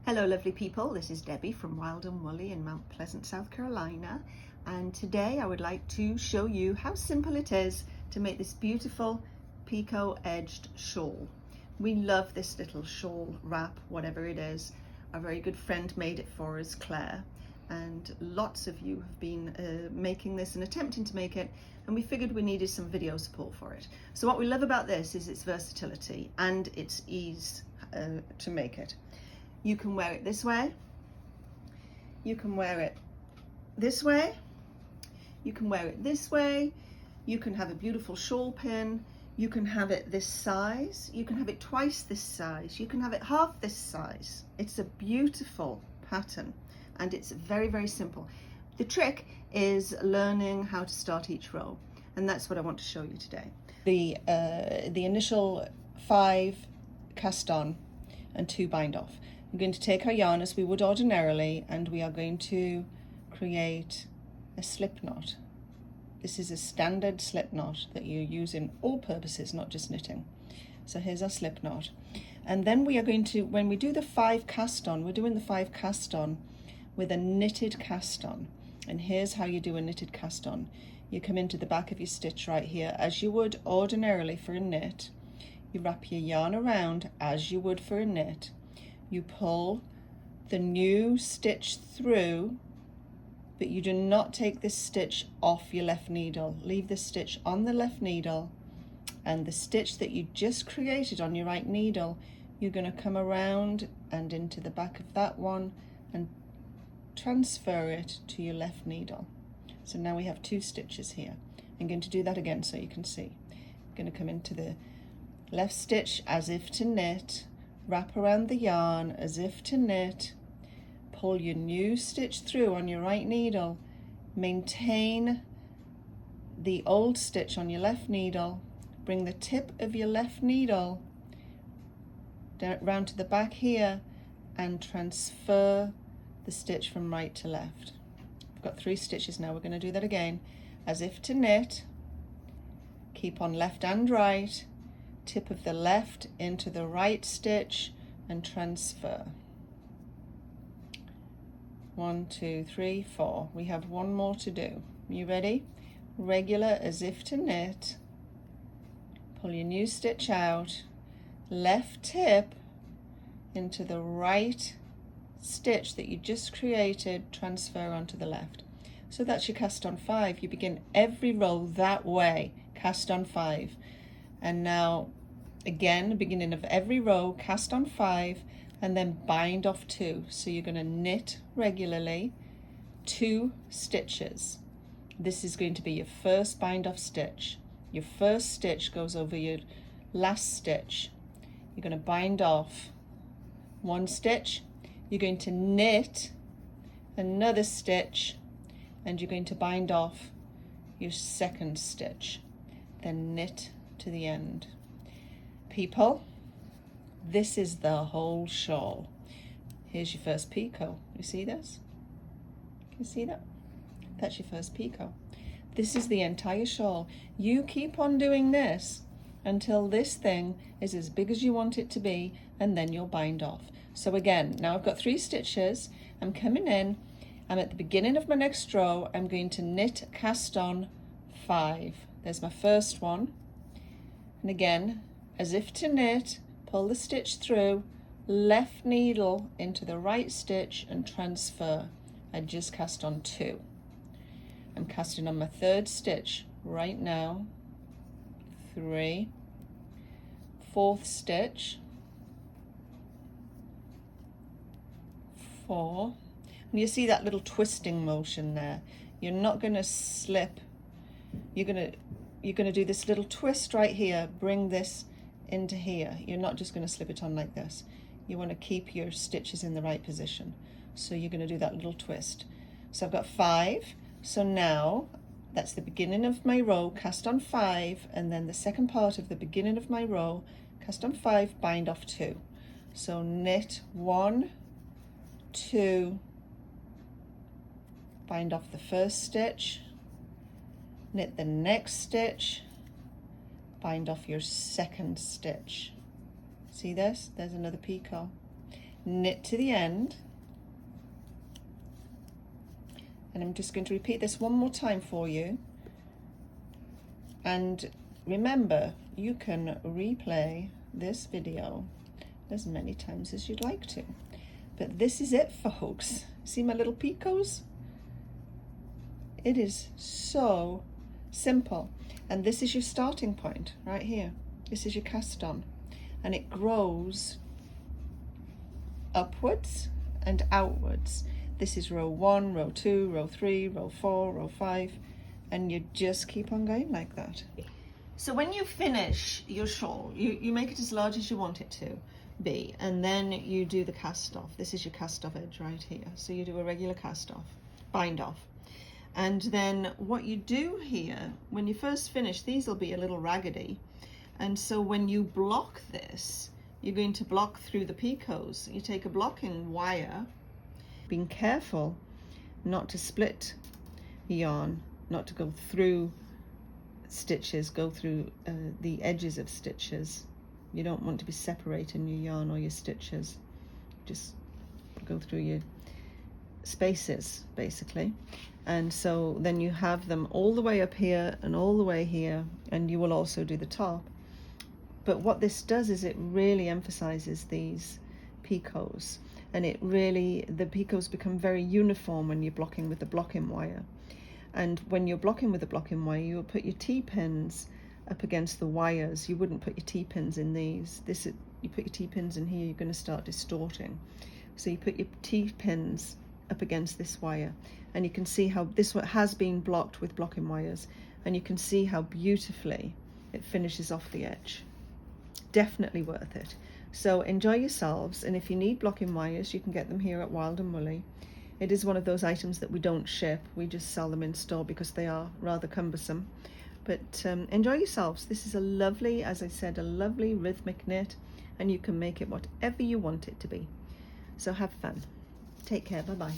Hello lovely people, this is Debbie from Wild and Woolly in Mount Pleasant, South Carolina, and today I would like to show you how simple it is to make this beautiful picot edged shawl. We love this little shawl wrap, whatever it is. Our very good friend made it for us, Claire, and lots of you have been making this and attempting to make it, and we figured we needed some video support for it. So what we love about this is its versatility and its ease to make it. You can wear it this way, you can wear it this way, you can wear it this way, you can have a beautiful shawl pin, you can have it this size, you can have it twice this size, you can have it half this size. It's a beautiful pattern and it's very, very simple. The trick is learning how to start each row, and that's what I want to show you today. The initial 5 cast on and 2 bind off. I'm going to take our yarn as we would ordinarily, and we are going to create a slip knot. This is a standard slip knot that you use in all purposes, not just knitting. So here's our slip knot. And then we are going to, when we do the 5 cast on, we're doing the 5 cast on with a knitted cast on. And here's how you do a knitted cast on. You come into the back of your stitch right here, as you would ordinarily for a knit. You wrap your yarn around as you would for a knit. You pull the new stitch through, but you do not take this stitch off your left needle. Leave the stitch on the left needle, and the stitch that you just created on your right needle, you're going to come around and into the back of that one and transfer it to your left needle. So now we have 2 stitches here. I'm going to do that again so you can see. I'm going to come into the left stitch as if to knit, wrap around the yarn as if to knit, pull your new stitch through on your right needle, maintain the old stitch on your left needle, bring the tip of your left needle down round to the back here and transfer the stitch from right to left. I've got 3 stitches now. We're going to do that again. As if to knit, keep on left and right, tip of the left into the right stitch and transfer. 1, 2, 3, 4. We have 1 more to do. You ready? Regular as if to knit, pull your new stitch out, left tip into the right stitch that you just created, transfer onto the left. So that's your cast on 5. You begin every row that way, cast on 5. And now, again, beginning of every row, cast on 5 and then bind off 2. So you're going to knit regularly 2 stitches. This is going to be your first bind off stitch. Your first stitch goes over your last stitch. You're going to bind off 1 stitch. You're going to knit another stitch and you're going to bind off your second stitch. Then knit to the end. People, this is the whole shawl. Here's your first picot. You see this? Can you see that? That's your first picot. This is the entire shawl. You keep on doing this until this thing is as big as you want it to be, and then you'll bind off. So again, now I've got 3 stitches. I'm coming in. I'm at the beginning of my next row. I'm going to knit cast on 5. There's my first one. And again, as if to knit, pull the stitch through, left needle into the right stitch and transfer. I just cast on 2. I'm casting on my 3rd stitch right now. 3, 4th stitch, 4. And you see that little twisting motion there. You're not going to slip. You're going to do this little twist right here, bring this into here. You're not just going to slip it on like this. You want to keep your stitches in the right position. So you're going to do that little twist. So I've got 5. So now that's the beginning of my row, cast on 5, and then the second part of the beginning of my row, cast on 5, bind off 2. So knit 1, 2, bind off the first stitch, knit the next stitch, bind off your second stitch. See this? There's another picot. knit to the end. And I'm just going to repeat this one more time for you. And remember, you can replay this video as many times as you'd like to. But this is it, folks. See my little picots? It is so simple. And this is your starting point right here. This is your cast on. And it grows upwards and outwards. This is row 1, row 2, row 3, row 4, row 5, and you just keep on going like that. So when you finish your shawl, you make it as large as you want it to be, and then you do the cast off. This is your cast off edge right here. So you do a regular cast off, bind off. And then what you do here, when you first finish, these will be a little raggedy. And so when you block this, you're going to block through the picots. You take a blocking wire, being careful not to split yarn, not to go through stitches, go through the edges of stitches. You don't want to be separating your yarn or your stitches. Just go through your spaces, basically. And so then you have them all the way up here and all the way here, and you will also do the top. But what this does is it really emphasizes these picots, and it really, the picots become very uniform when you're blocking with the blocking wire. And when you're blocking with the blocking wire, you will put your T-pins up against the wires. You wouldn't put your T-pins in these. You put your T-pins in here, you're going to start distorting. So you put your T-pins up against this wire, and you can see how this one has been blocked with blocking wires, and you can see how beautifully it finishes off the edge. Definitely worth it. So enjoy yourselves, and if you need blocking wires, you can get them here at Wild and Woolly. It is one of those items that we don't ship, we just sell them in store because they are rather cumbersome. But enjoy yourselves. This is a lovely, as I said, a lovely rhythmic knit, and you can make it whatever you want it to be. So have fun. Take care. Bye-bye.